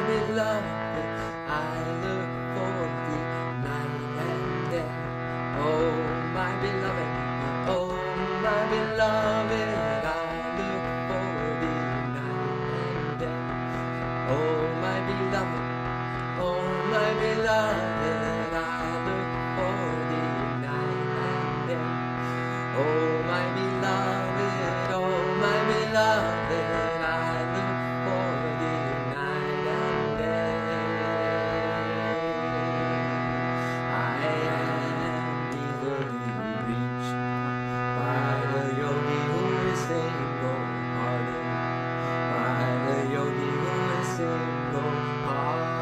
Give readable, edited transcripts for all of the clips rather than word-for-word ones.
beloved, I look for thee night and day. Oh, my beloved, oh, my beloved, I look for thee night and day. Oh, my beloved, oh, my beloved, I look for thee night and day. Oh, my beloved, oh, my beloved, I look for thee night and day. I am easily reached by the yogi who is single-hearted, by the yogi who is single-hearted,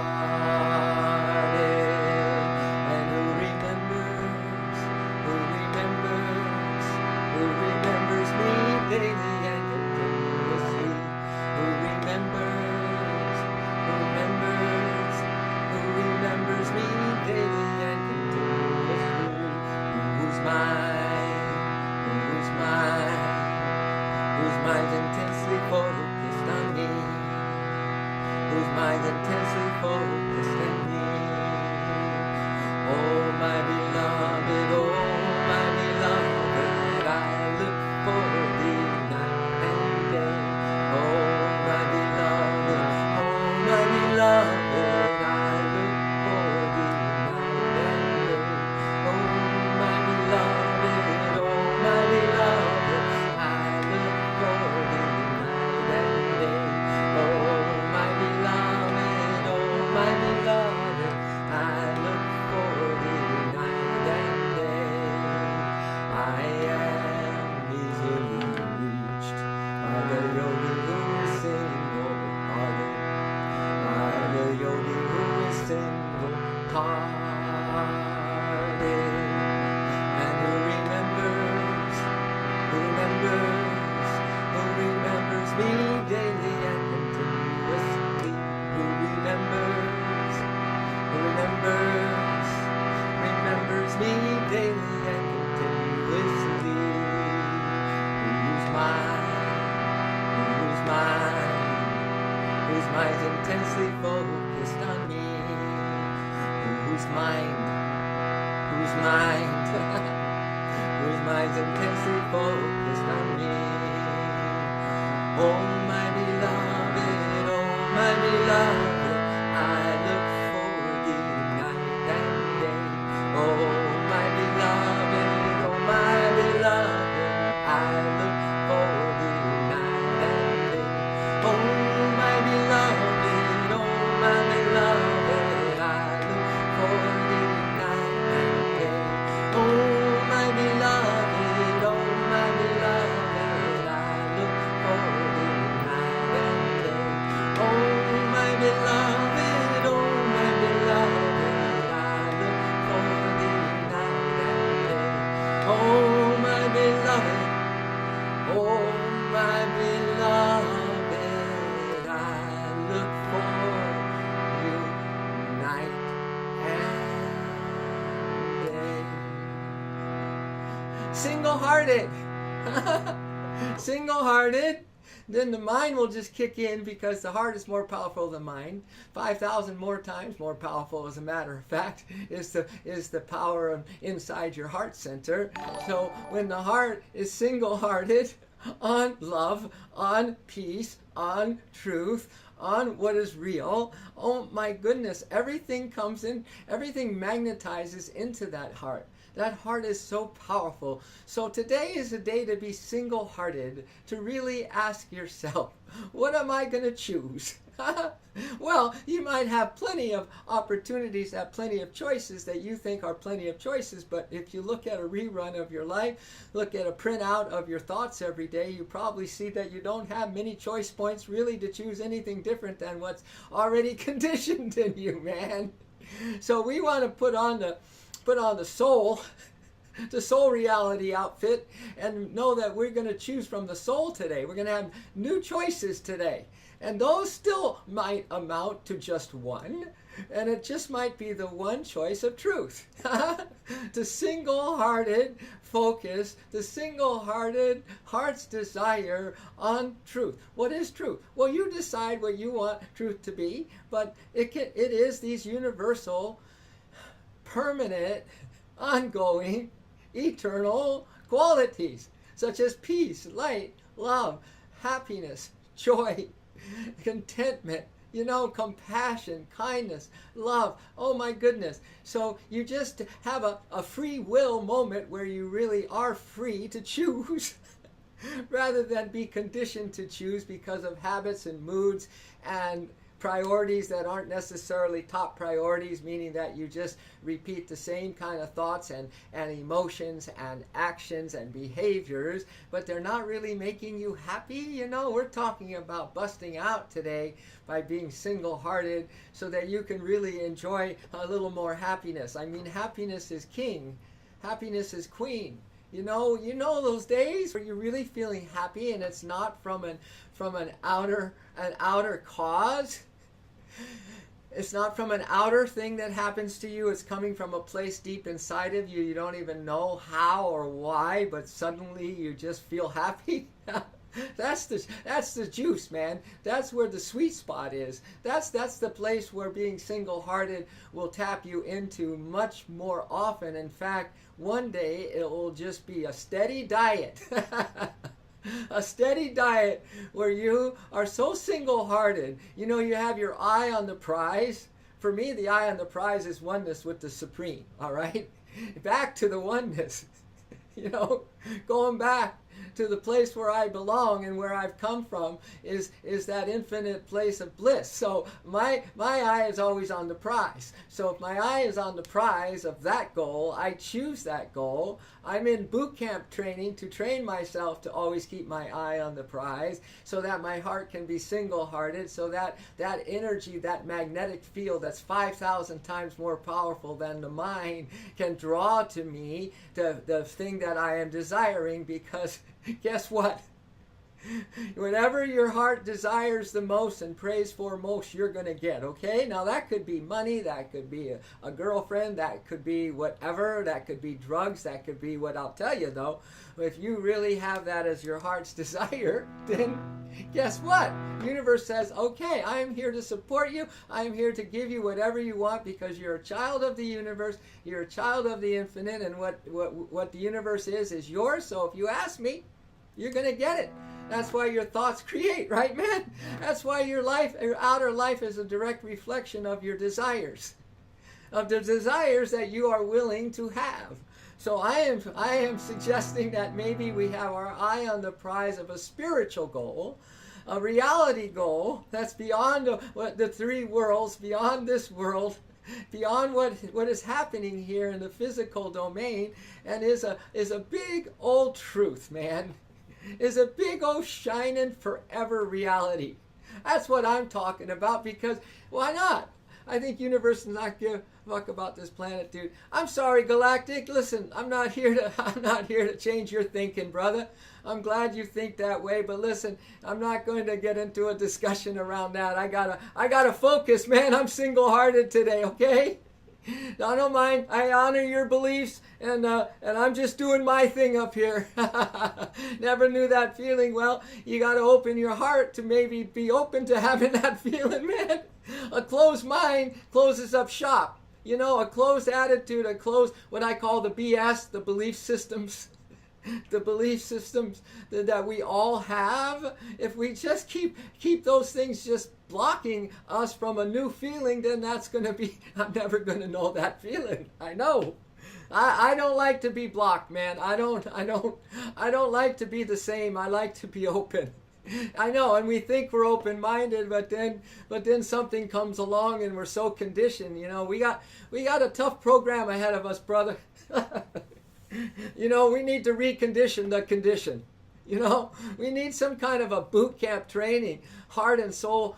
and who remembers me daily and continuously, who remembers me daily and continuously, whose mind's intensely focused on me, whose mind's intensely focused on me. Oh, my beloved, oh, my beloved, I look for thee night and day. Oh, my beloved, oh, my beloved, I look for thee night and day. Oh, my beloved, oh, my beloved, I look for thee night and day. Oh, my beloved, oh, my beloved, I look for thee night and day. I am easily reached by the yogi who is single-hearted, by the yogi who is single-hearted, and who remembers me daily and continuously, who remembers me daily and continuously, whose mind's intensely focused on me, whose mind's intensely focused on me. Oh, my beloved, oh, my beloved, I look for thee night and day. Oh, my beloved, oh, my beloved, I look for thee night and day. Oh, my beloved, oh, my beloved, I look for thee night and day. Oh, my beloved, oh, my beloved, I look for thee night and day. Oh, my beloved, oh, my beloved, I look for thee night and day. Oh, my beloved, oh, my beloved, I look for you night and day. Single-hearted. Single-hearted. Then the mind will just kick in because the heart is more powerful than mind. 5,000 more times more powerful, as a matter of fact, is the power inside your heart center. So when the heart is single-hearted on love, on peace, on truth, on what is real, oh my goodness, everything comes in, everything magnetizes into that heart. That heart is so powerful. So today is a day to be single-hearted, to really ask yourself, what am I going to choose? Well, you might have plenty of opportunities, plenty of choices that you think are plenty of choices, but if you look at a rerun of your life, look at a printout of your thoughts every day, you probably see that you don't have many choice points really to choose anything different than what's already conditioned in you, man. So we want to put on the soul, the soul reality outfit, and know that we're going to choose from the soul today. We're going to have new choices today. And those still might amount to just one, and it just might be the one choice of truth. The single-hearted focus, the single-hearted heart's desire on truth. What is truth? Well, you decide what you want truth to be, but it is these universal, permanent, ongoing, eternal qualities, such as peace, light, love, happiness, joy, contentment, compassion, kindness, love. Oh my goodness. So you just have a free will moment where you really are free to choose rather than be conditioned to choose because of habits and moods and priorities that aren't necessarily top priorities, meaning that you just repeat the same kind of thoughts and emotions and actions and behaviors, but they're not really making you happy. We're talking about busting out today by being single-hearted so that you can really enjoy a little more happiness. I mean, happiness is king. Happiness is queen. You know those days where you're really feeling happy and it's not from an outer cause. It's not from an outer thing that happens to you. It's coming from a place deep inside of you. You don't even know how or why, but suddenly you just feel happy. That's the juice, man. That's where the sweet spot is. That's the place where being single-hearted will tap you into much more often. In fact, one day it will just be a steady diet. A steady diet where you are so single-hearted. You have your eye on the prize. For me, the eye on the prize is oneness with the Supreme, all right? Back to the oneness. Going back to the place where I belong and where I've come from is that infinite place of bliss. So my eye is always on the prize. So if my eye is on the prize of that goal, I choose that goal. I'm in boot camp training to train myself to always keep my eye on the prize so that my heart can be single-hearted, so that energy, that magnetic field that's 5,000 times more powerful than the mind can draw to me the thing that I am desiring, because guess what? Whatever your heart desires the most and prays for most, you're going to get, okay? Now that could be money, that could be a girlfriend, that could be whatever, that could be drugs, that could be what. I'll tell you though, if you really have that as your heart's desire, then guess what? The universe says, okay, I am here to support you. I am here to give you whatever you want because you're a child of the universe. You're a child of the infinite, and what the universe is yours. So if you ask me, you're going to get it. That's why your thoughts create, right, man? That's why your outer life is a direct reflection of your desires, of the desires that you are willing to have. So I am suggesting that maybe we have our eye on the prize of a spiritual goal, a reality goal that's beyond the three worlds, beyond this world, beyond what is happening here in the physical domain, and is a big old truth, man. Is a big old shining forever reality. That's what I'm talking about, because why not? I think universe does not give a fuck about this planet, dude. I'm sorry, Galactic. Listen, I'm not here to change your thinking, brother. I'm glad you think that way, but listen, I'm not going to get into a discussion around that. I gotta focus, man. I'm single-hearted today, okay? I don't mind. I honor your beliefs, and I'm just doing my thing up here. Never knew that feeling. Well, you got to open your heart to maybe be open to having that feeling, man. A closed mind closes up shop. A closed attitude, what I call the BS, the belief systems. The belief systems that we all have, if we just keep those things just blocking us from a new feeling, then that's going to be, I'm never going to know that feeling. I know. I don't like to be blocked, man. I don't like to be the same. I like to be open. I know, and we think we're open-minded, but then something comes along and we're so conditioned. We got a tough program ahead of us, brother. We need to recondition the condition. We need some kind of a boot camp training, heart and soul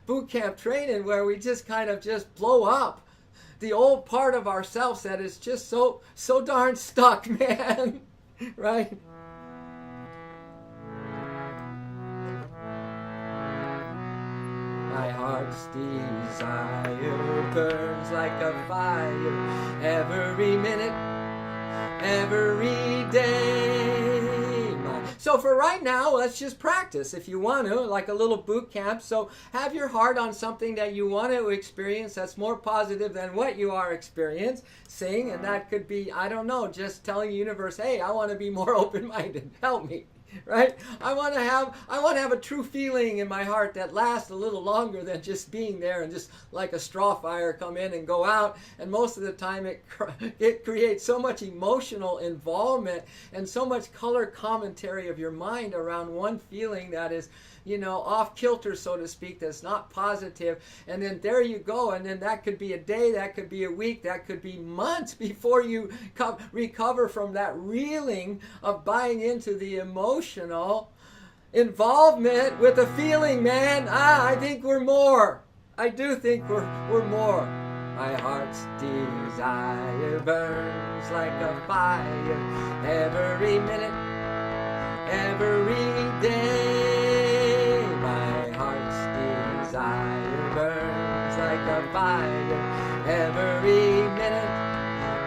boot camp training, where we just kind of just blow up the old part of ourselves that is just so darn stuck, man. Right? My heart's desire burns like a fire every minute, every day. So for right now, let's just practice if you want to, like a little boot camp. So have your heart on something that you want to experience that's more positive than what you are experiencing. And that could be, I don't know, just telling the universe, hey, I want to be more open-minded. Help me. Right? I want to have a true feeling in my heart that lasts a little longer than just being there and just like a straw fire come in and go out. And most of the time it creates so much emotional involvement and so much color commentary of your mind around one feeling that is, off kilter, so to speak, that's not positive. And then there you go. And then that could be a day, that could be a week, that could be months before you recover from that reeling of buying into the emotional involvement with a feeling, man. I think we're more. I do think we're more. My heart's desire burns like a fire every minute, every day. Desire burns like a fire every minute,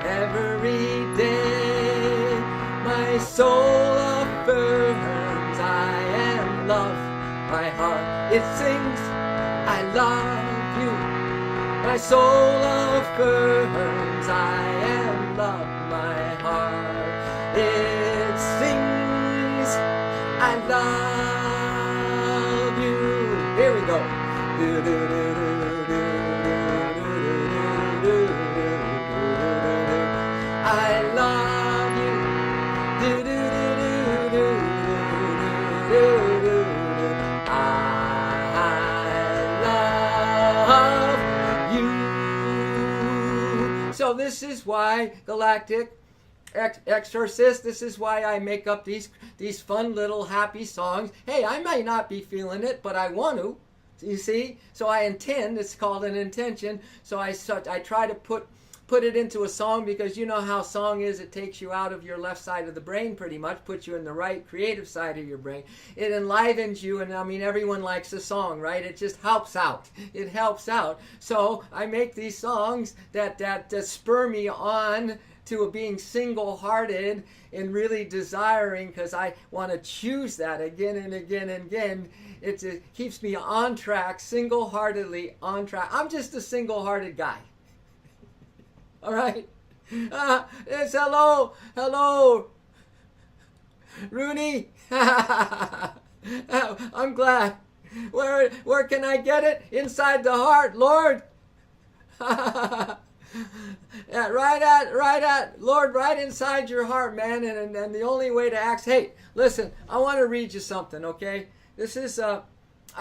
every day. My soul affirms I am loved. My heart, it sings, I love you. My soul affirms I am loved. My heart, it sings, I love you. Here we go. I love you. I love you. So this is why Galactic Exorcist, this is why I make up these fun little happy songs. Hey, I might not be feeling it, but I want to. You see? So I intend, it's called an intention. So I try to put it into a song, because you know how song is, it takes you out of your left side of the brain pretty much, puts you in the right creative side of your brain. It enlivens you, and I mean everyone likes a song, right? It just helps out. It helps out. So I make these songs that spur me on to being single-hearted and really desiring, because I want to choose that again and again and again. It keeps me on track, single-heartedly on track. I'm just a single-hearted guy. All right? It's hello, Rooney. I'm glad. Where can I get it? Inside the heart, Lord. Yeah, Lord, right inside your heart, man. And the only way to ask, hey, listen, I want to read you something, okay? This is, I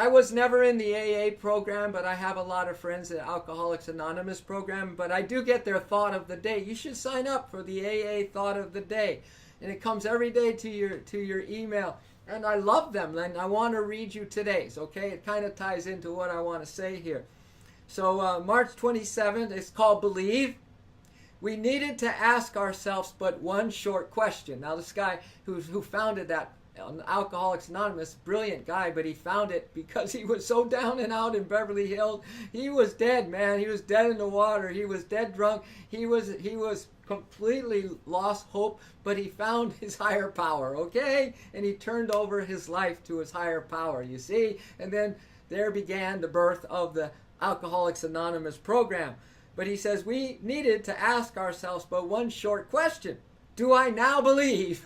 was never in the AA program, but I have a lot of friends in Alcoholics Anonymous program, but I do get their thought of the day. You should sign up for the AA thought of the day. And it comes every day to your email. And I love them, and I want to read you today's, okay? It kind of ties into what I want to say here. So March 27th, it's called Believe. We needed to ask ourselves but one short question. Now this guy who founded that, Alcoholics Anonymous, brilliant guy, but he found it because he was so down and out in Beverly Hills. He was dead, man. He was dead in the water. He was dead drunk. He was completely lost hope, but he found his higher power, okay? And he turned over his life to his higher power, you see? And then there began the birth of the Alcoholics Anonymous program. But he says we needed to ask ourselves but one short question. Do I now believe?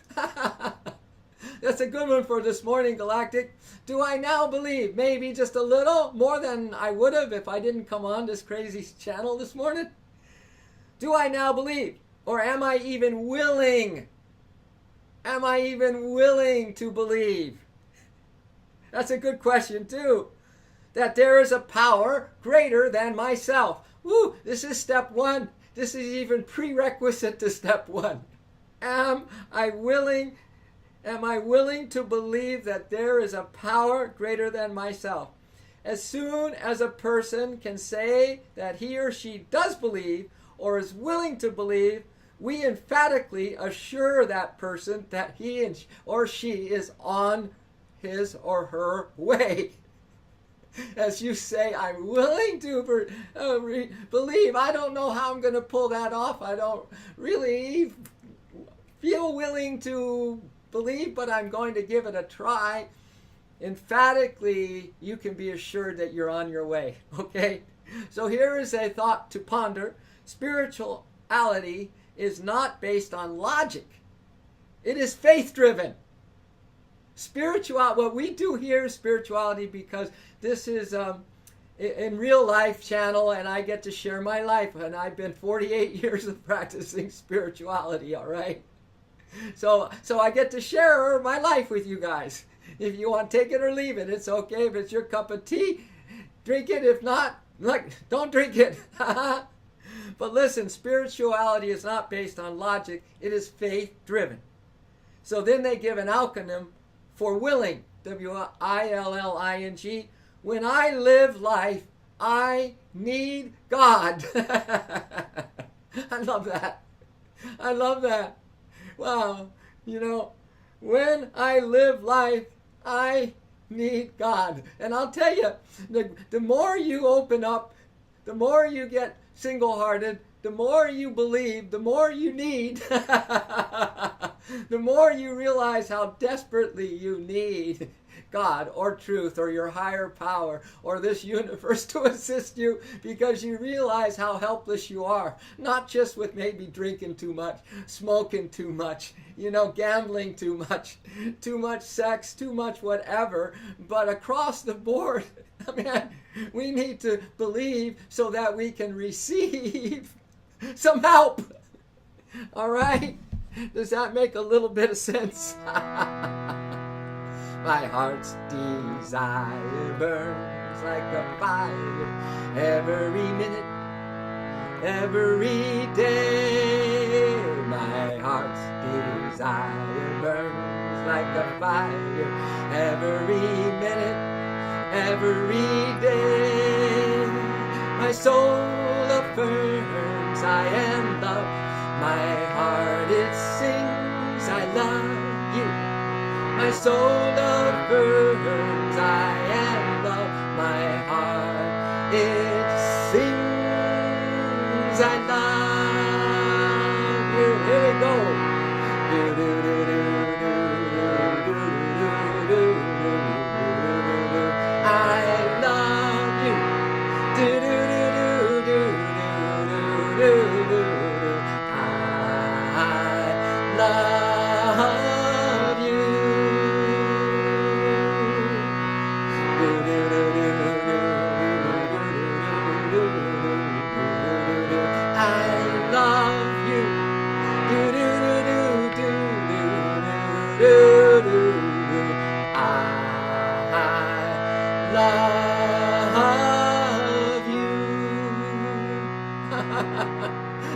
That's a good one for this morning, Galactic. Do I now believe? Maybe just a little more than I would have if I didn't come on this crazy channel this morning. Do I now believe? Or am I even willing? Am I even willing to believe? That's a good question too. That there is a power greater than myself. Woo! This is step one. This is even prerequisite to step one. Am I willing to believe that there is a power greater than myself? As soon as a person can say that he or she does believe or is willing to believe, we emphatically assure that person that he or she is on his or her way. As you say, I'm willing to believe. I don't know how I'm going to pull that off. I don't really feel willing to believe, but I'm going to give it a try. Emphatically, you can be assured that you're on your way. Okay? So here is a thought to ponder. Spirituality is not based on logic. It is faith-driven. What we do here is spirituality because this is in real life channel, and I get to share my life, and I've been 48 years of practicing spirituality, all right? So I get to share my life with you guys. If you want to take it or leave it, it's okay. If it's your cup of tea, drink it. If not, don't drink it. But listen, spirituality is not based on logic. It is faith-driven. So then they give an acronym for willing, W-I-L-L-I-N-G. When I live life, I need God. I love that. I love that. Wow. When I live life, I need God. And I'll tell you, the more you open up, the more you get single-hearted, the more you believe, the more you need, the more you realize how desperately you need God or truth or your higher power or this universe to assist you, because you realize how helpless you are. Not just with maybe drinking too much, smoking too much, gambling too much sex, too much whatever, but across the board, man, we need to believe so that we can receive some help. All right? Does that make a little bit of sense? My heart's desire burns like a fire every minute, every day. My heart's desire burns like a fire every minute, every day. My soul affirms I am loved. My heart it sings I love you. My soul affirms I am loved. My heart it sings I love you. Here we go. I love you. I love you. I love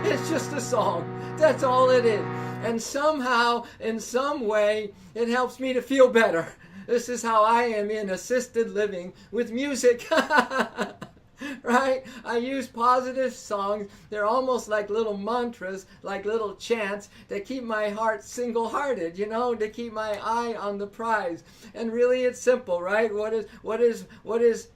you. It's just a song. That's all it is. And somehow, in some way, it helps me to feel better. This is how I am in assisted living with music. Right? I use positive songs. They're almost like little mantras, like little chants that keep my heart single-hearted, to keep my eye on the prize. And really it's simple, right? What is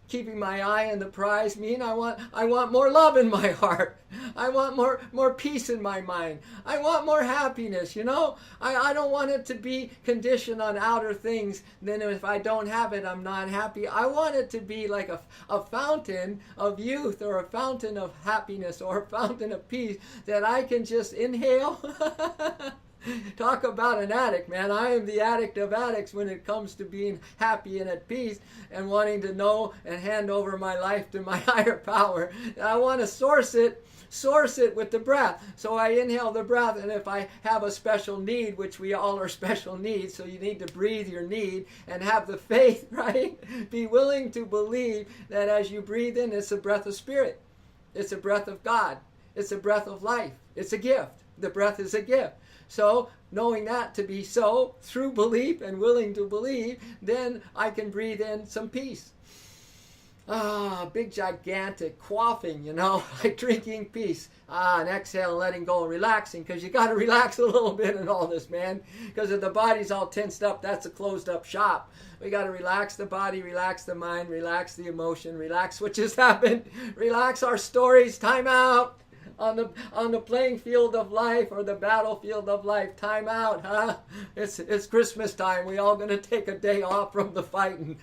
keeping my eye on the prize mean? I want more love in my heart. I want more peace in my mind. I want more happiness, I don't want it to be conditioned on outer things. Then if I don't have it, I'm not happy. I want it to be like a fountain of youth, or a fountain of happiness, or a fountain of peace that I can just inhale. Talk about an addict, man. I am the addict of addicts when it comes to being happy and at peace and wanting to know and hand over my life to my higher power. I want to source it with the breath. So I inhale the breath, and if I have a special need, which we all are special needs, so you need to breathe your need and have the faith, right? Be willing to believe that as you breathe in, it's a breath of spirit. It's a breath of God. It's a breath of life. It's a gift. The breath is a gift. So, knowing that to be so, through belief and willing to believe, then I can breathe in some peace. Big gigantic quaffing, like drinking peace. And exhale and letting go and relaxing, because you got to relax a little bit in all this, man. Because if the body's all tensed up, that's a closed up shop. We got to relax the body, relax the mind, relax the emotion, relax what just happened, relax our stories. Time out. On the playing field of life, or the battlefield of life. Time out, huh? It's Christmas time. We all gonna take a day off from the fighting.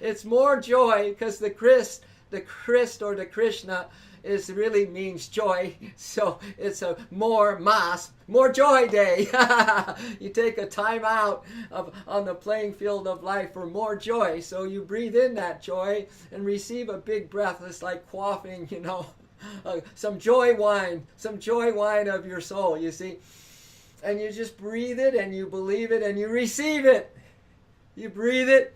It's more joy, because the Christ or the Krishna really means joy. So it's a more joy day. You take a time out on the playing field of life for more joy. So you breathe in that joy and receive a big breath. It's like quaffing, some joy wine of your soul, you see. And you just breathe it, and you believe it, and you receive it. You breathe it,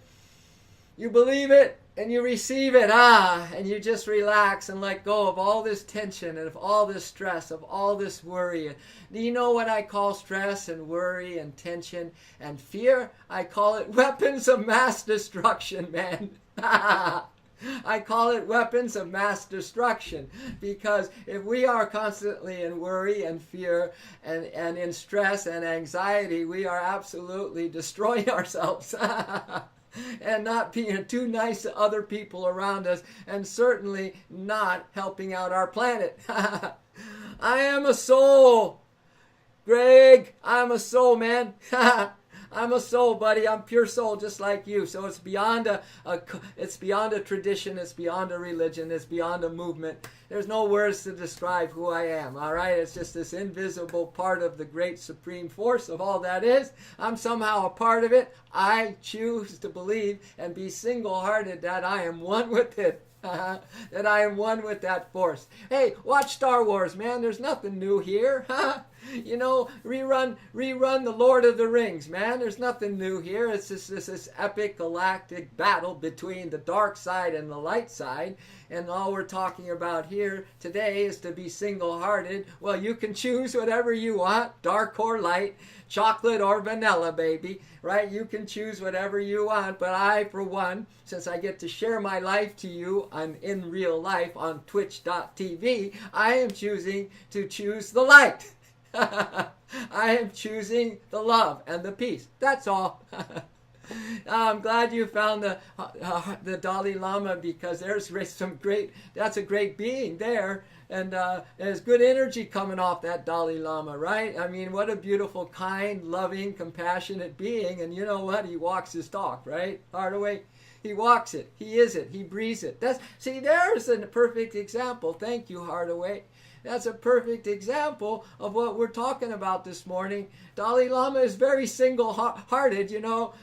you believe it, and you receive it. And you just relax and let go of all this tension and of all this stress, of all this worry. Do you know what I call stress and worry and tension and fear? I call it weapons of mass destruction, man. I call it weapons of mass destruction, because if we are constantly in worry and fear and in stress and anxiety, we are absolutely destroying ourselves and not being too nice to other people around us, and certainly not helping out our planet. I am a soul. Greg, I'm a soul, man. I'm a soul, buddy. I'm pure soul, just like you. So it's beyond a tradition. It's beyond a religion. It's beyond a movement. There's no words to describe who I am. All right, it's just this invisible part of the great supreme force of all that is. I'm somehow a part of it. I choose to believe and be single-hearted that I am one with it. That I am one with that force. Hey, watch Star Wars, man. There's nothing new here. Rerun the Lord of the Rings, man. There's nothing new here. It's just this epic galactic battle between the dark side and the light side. And all we're talking about here today is to be single-hearted. Well, you can choose whatever you want, dark or light, chocolate or vanilla, baby, right? You can choose whatever you want, but I, for one, since I get to share my life to you in real life on twitch.tv, I am choosing to choose the light. I am choosing the love and the peace. That's all. I'm glad you found the Dalai Lama, because that's a great being there. And there's good energy coming off that Dalai Lama, right? I mean, what a beautiful, kind, loving, compassionate being. And you know what? He walks his talk, right? Hardaway, he walks it. He is it. He breathes it. There's a perfect example. Thank you, Hardaway. That's a perfect example of what we're talking about this morning. Dalai Lama is very single-hearted,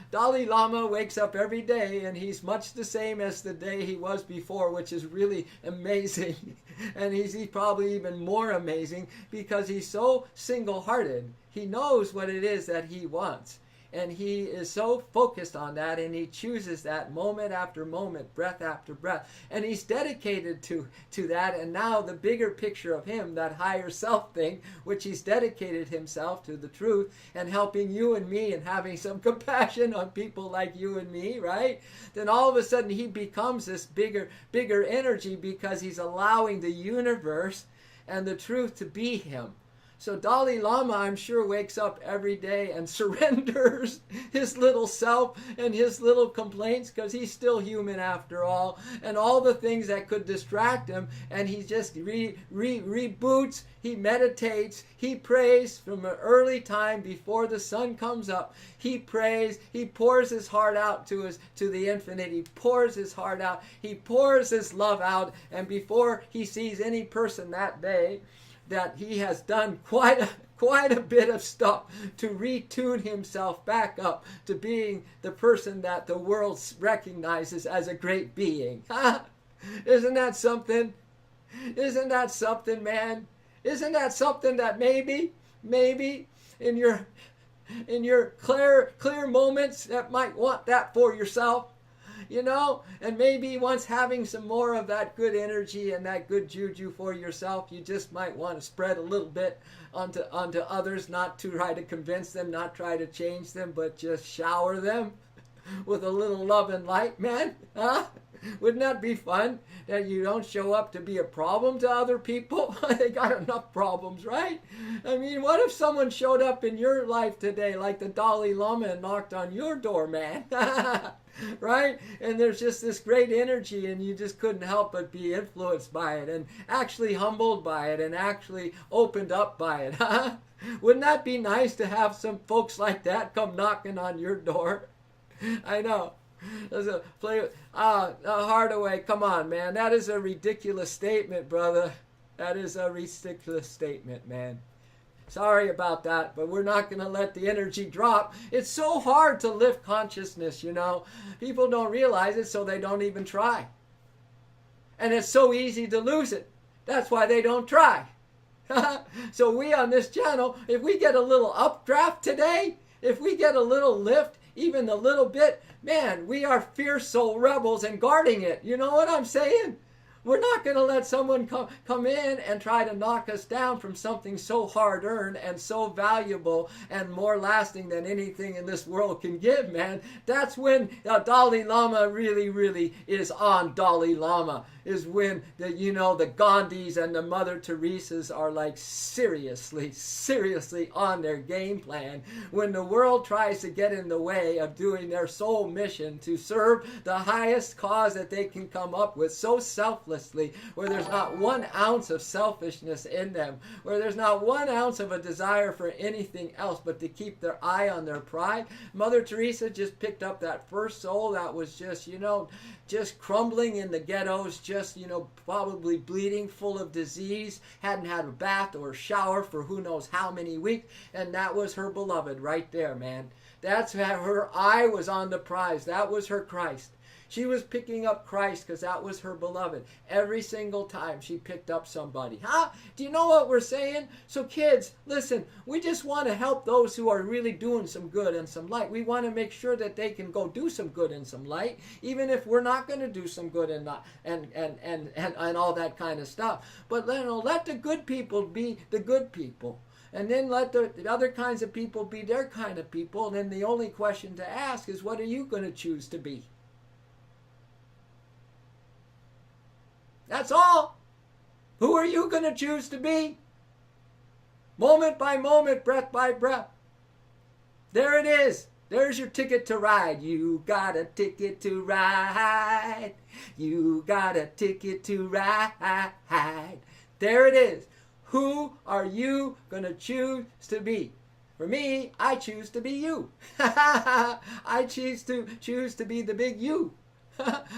Dalai Lama wakes up every day, and he's much the same as the day he was before, which is really amazing. And he's probably even more amazing, because he's so single-hearted. He knows what it is that he wants. And he is so focused on that, and he chooses that moment after moment, breath after breath. And he's dedicated to that. And now the bigger picture of him, that higher self thing, which he's dedicated himself to the truth and helping you and me and having some compassion on people like you and me, right? Then all of a sudden he becomes this bigger energy, because he's allowing the universe and the truth to be him. So Dalai Lama, I'm sure, wakes up every day and surrenders his little self and his little complaints, because he's still human after all, and all the things that could distract him, and he just reboots, he meditates, he prays from an early time before the sun comes up. He prays, he pours his heart out to the infinite, he pours his heart out, he pours his love out, and before he sees any person that day, that he has done quite a bit of stuff to retune himself back up to being the person that the world recognizes as a great being. Isn't that something? Isn't that something, man? Isn't that something that maybe in your clear moments that might want that for yourself? And maybe once having some more of that good energy and that good juju for yourself, you just might want to spread a little bit onto others, not to try to convince them, not try to change them, but just shower them with a little love and light, man? Huh? Wouldn't that be fun? That you don't show up to be a problem to other people? They got enough problems, right? I mean, what if someone showed up in your life today like the Dalai Lama and knocked on your door, man? Right? And there's just this great energy and you just couldn't help but be influenced by it and actually humbled by it and actually opened up by it. Wouldn't that be nice to have some folks like that come knocking on your door? I know. Hardaway, come on, man. That is a ridiculous statement, brother. That is a ridiculous statement, man. Sorry about that, but we're not going to let the energy drop. It's so hard to lift consciousness, you know. People don't realize it, so they don't even try. And it's so easy to lose it. That's why they don't try. So we on this channel, if we get a little updraft today, if we get a little lift, even a little bit, man, we are fierce soul rebels and guarding it. You know what I'm saying? We're not going to let someone come in and try to knock us down from something so hard-earned and so valuable and more lasting than anything in this world can give, man. That's when Dalai Lama really is on Dalai Lama, is when the Gandhis and the Mother Teresas are like seriously on their game plan. When the world tries to get in the way of doing their sole mission to serve the highest cause that they can come up with so selflessly, where there's not 1 ounce of selfishness in them, where there's not 1 ounce of a desire for anything else but to keep their eye on their pride. Mother Teresa just picked up that first soul that was just crumbling in the ghettos, probably bleeding, full of disease, hadn't had a bath or a shower for who knows how many weeks, and that was her beloved right there, man. That's how her eye was on the prize. That was her Christ. She was picking up Christ because that was her beloved. Every single time she picked up somebody. Huh? Do you know what we're saying? So kids, listen, we just want to help those who are really doing some good and some light. We want to make sure that they can go do some good and some light, even if we're not going to do some good and all that kind of stuff. But let the good people be the good people. And then let the other kinds of people be their kind of people. And then the only question to ask is, what are you going to choose to be? That's all. Who are you going to choose to be? Moment by moment, breath by breath. There it is. There's your ticket to ride. You got a ticket to ride. You got a ticket to ride. There it is. Who are you going to choose to be? For me, I choose to be you. I choose to be the big you.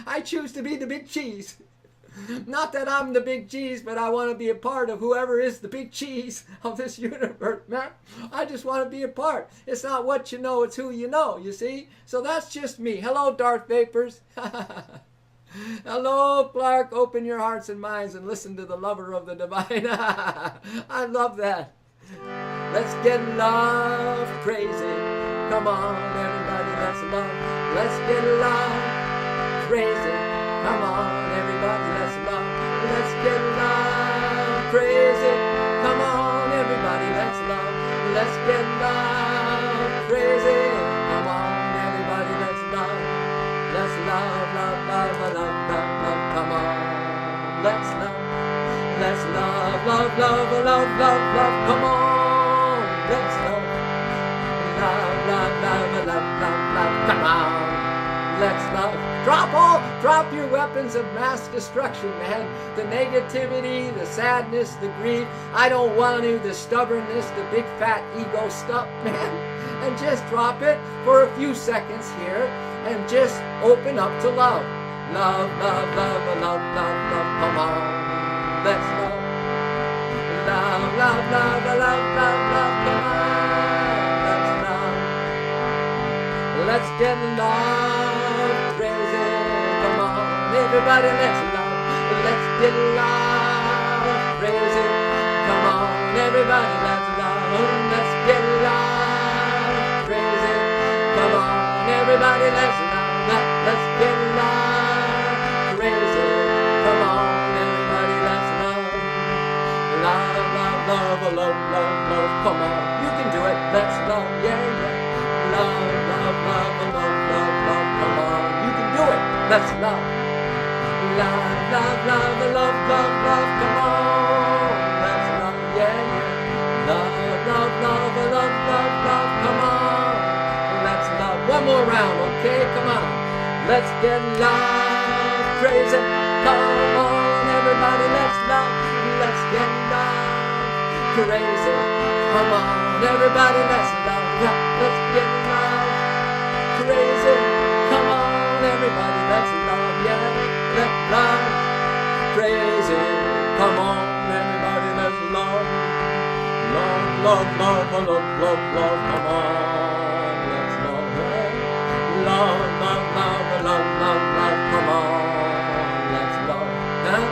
I choose to be the big cheese. Not that I'm the big cheese, but I want to be a part of whoever is the big cheese of this universe, man. I just want to be a part. It's not what you know, it's who you know, you see? So that's just me. Hello, Darth Vapors. Hello, Clark. Open your hearts and minds and listen to the lover of the divine. I love that. Let's get love crazy. Come on, everybody, let's love. Let's get love crazy. Come on, everybody, let's love. Let's get love crazy. Come on, everybody, let's love. Let's get love crazy. Come on, everybody, let's love. Let's love, love, love, love, love, love. Come on, let's love. Let's love, love, love, love, love, love. Come on, let's love. Love, love, love, love, love, love. Come on, let's love. Drop your weapons of mass destruction, man. The negativity, the sadness, the grief. I don't want to, the stubbornness, the big fat ego stuff, man. And just drop it for a few seconds here and just open up to love. Love, love, love, love, love, love. Come on, let's love. Love, love, love, love, love, love. Come on, let's love. Let's get love crazy. Come on, everybody, let's love. Let's get love crazy. Come on, everybody, let's love. Let's get love crazy. Come on, everybody, let's love. Let's get love crazy. Come on, everybody, let's love. Love, love, love, love, love, love. Come on, you can do it. Let's love, yeah, yeah. Love, love, love, love, love, love. Let's love. Love, love, love, love, love, love. Come on. Let's love. Yeah, yeah. Love, love, love, love, love, love. Come on. Let's love. One more round, okay? Come on. Let's get love. Crazy. Come on, everybody. Let's love. Let's get love. Crazy. Come on, everybody. Let's love. Let's get love. Crazy. Come on, everybody. Let's love. Yeah. Let's love. Crazy. Come on, everybody. Let's love. Love, love, love, love, love, love. Come on. Let's love. Love, love, love, love, love, love. Come on. Let's love. Huh?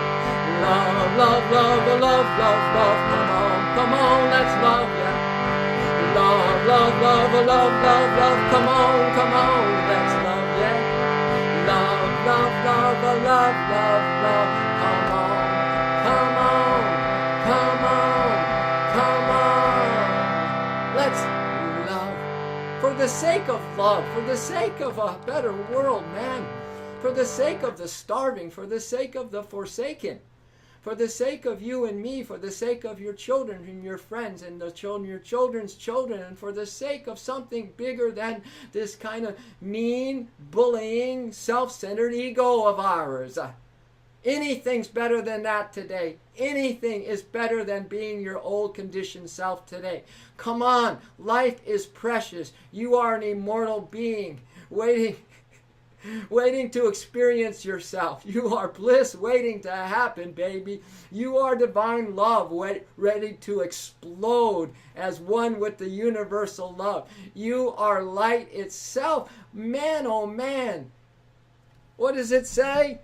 Love, love, love, love, love, love. Come on, let's love. Yeah. Love, love, love, love, love, love. Come on, let's love. Yeah. Love, love, love, love, love, love. Come on, come on, come on, come on. Let's love. For the sake of love, for the sake of a better world, man. For the sake of the starving, for the sake of the forsaken. For the sake of you and me, for the sake of your children and your friends and the children, your children's children, and for the sake of something bigger than this kind of mean, bullying, self-centered ego of ours. Anything's better than that today. Anything is better than being your old conditioned self today. Come on, life is precious. You are an immortal being waiting to experience yourself. You are bliss waiting to happen, baby. You are divine love ready to explode as one with the universal love. You are light itself. Man, oh man. What does it say?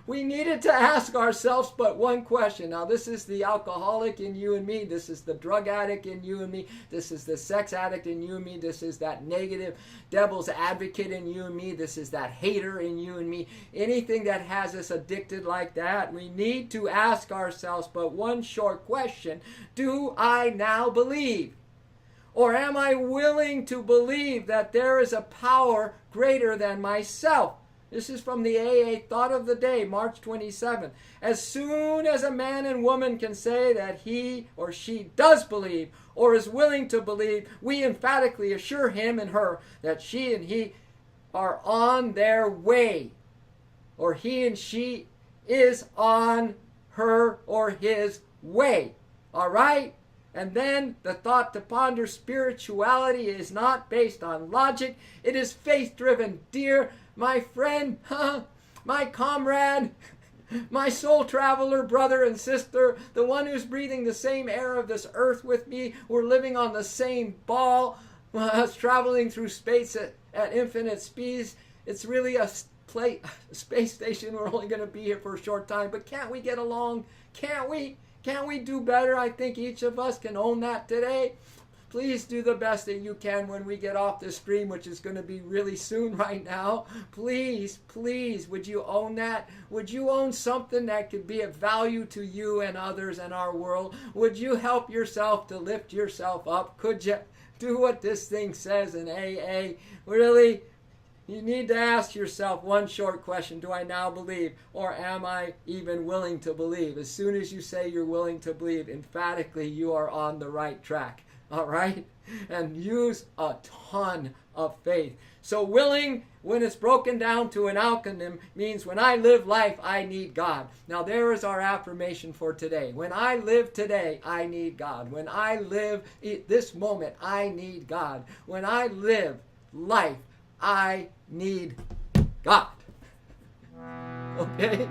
We needed to ask ourselves but one question. Now, this is the alcoholic in you and me. This is the drug addict in you and me. This is the sex addict in you and me. This is that negative devil's advocate in you and me. This is that hater in you and me. Anything that has us addicted like that, we need to ask ourselves but one short question. Do I now believe? Or am I willing to believe that there is a power greater than myself? This is from the AA Thought of the Day, March 27th. As soon as a man and woman can say that he or she does believe or is willing to believe, we emphatically assure him and her that she and he are on their way, or he and she is on her or his way. All right? And then the thought to ponder spirituality is not based on logic. It is faith-driven. Dear my friend, my comrade, my soul traveler, brother and sister, the one who's breathing the same air of this earth with me. We're living on the same ball, traveling through space at infinite speeds. It's really a space station. We're only going to be here for a short time, but can't we get along? Can't we? Can't we do better? I think each of us can own that today. Please do the best that you can when we get off the stream, which is going to be really soon right now. Please, please, would you own that? Would you own something that could be of value to you and others in our world? Would you help yourself to lift yourself up? Could you do what this thing says in AA? Really? You need to ask yourself one short question. Do I now believe, or am I even willing to believe? As soon as you say you're willing to believe, emphatically you are on the right track. All right? And use a ton of faith. So willing, when it's broken down to an acronym, means when I live life, I need God. Now there is our affirmation for today. When I live today, I need God. When I live this moment, I need God. When I live life, I need God. Okay?